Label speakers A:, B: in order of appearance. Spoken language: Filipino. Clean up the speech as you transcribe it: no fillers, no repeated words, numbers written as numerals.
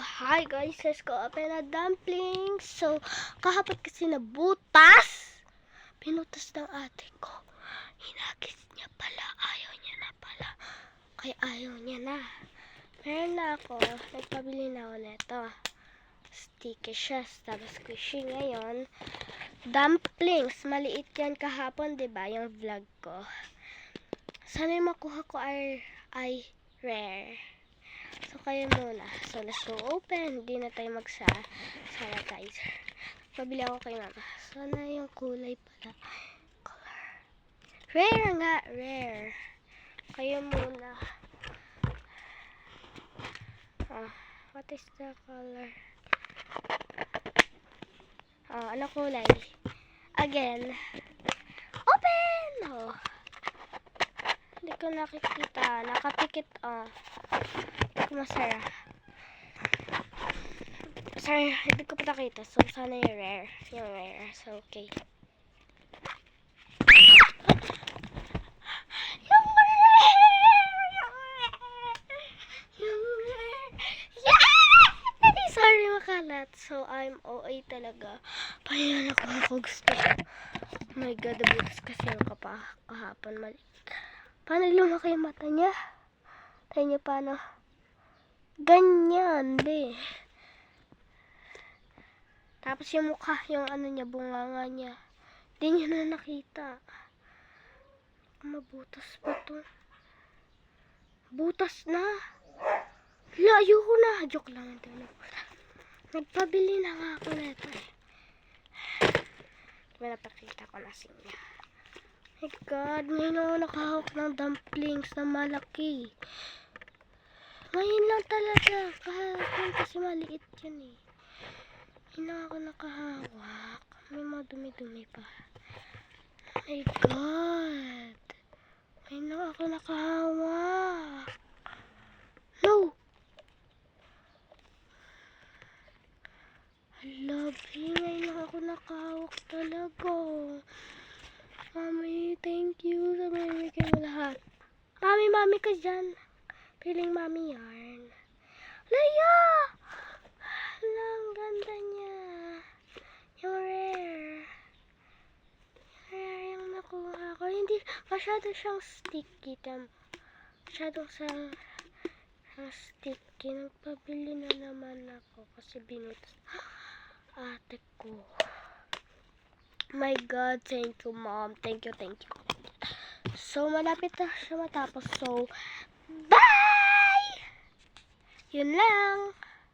A: hi guys, let's go open a dumpling. So, kahapon kasi nabutas. Pinutas ng ate ko. Hinagis niya pala. Ayaw niya na pala. Kaya ayaw niya na. Meron na ako. Nagpabili na ako nito. Sticky siya. Tapos squishy ngayon. Dumplings. Maliit yan kahapon, diba? Yung vlog ko. Sana yung makuha ko ay rare. So, kayo muna. So, let's go open. Hindi na tayo mag-sanitizer. Pabili ako kay mama. Sana yung kulay pala. Color. Rare nga. Rare. Kayo muna. What is the color? Ano kulay? Again. Open! Hindi ko nakikita. Nakapikit, Hindi ko masara. Sorry, hindi ko pa nakita. So, sana yung rare. Yung rare. So, okay. Yung rare! Yung rare! Yeah! Sorry, makalat. So, I'm OA talaga. Paano ako gusto ko. Oh my God, nabutas kasi yung kahapon. Mali. Paano lumaki yung mata niya? Tayo niya paano? Ganyan, be. Tapos yung mukha, yung ano niya, bunganga niya. Hindi niya na nakita. Mabutas pa to. Butas na. Layo ko na. Joke lang. Nagpabili na nga ako na ito eh. Napakita ko na sa inyo. My God, ngayon ako nakahawak ng dumplings na malaki. Ngayon lang talaga. Kahapon kasi maliit yan eh. Ngayon ako nakahawak. May mga dumi-dumi pa. My God. Ngayon lang ako nakahawak. No! Labi, ngayon lang ako nakahawak talaga. Mami, thank you sa mamimigay mo lahat. Mami ka dyan. Piling mami yarn. Laya! Hala, ang ganda niya. Yung rare. Rare yung nakuha ko. Hindi, masyado siyang sticky. Masyadong siyang sticky. Nagpabili na naman ako kasi binutas ate ko. My God, thank you mom. Thank you. So, malapit na siya matapos. So, bye! Yun lang.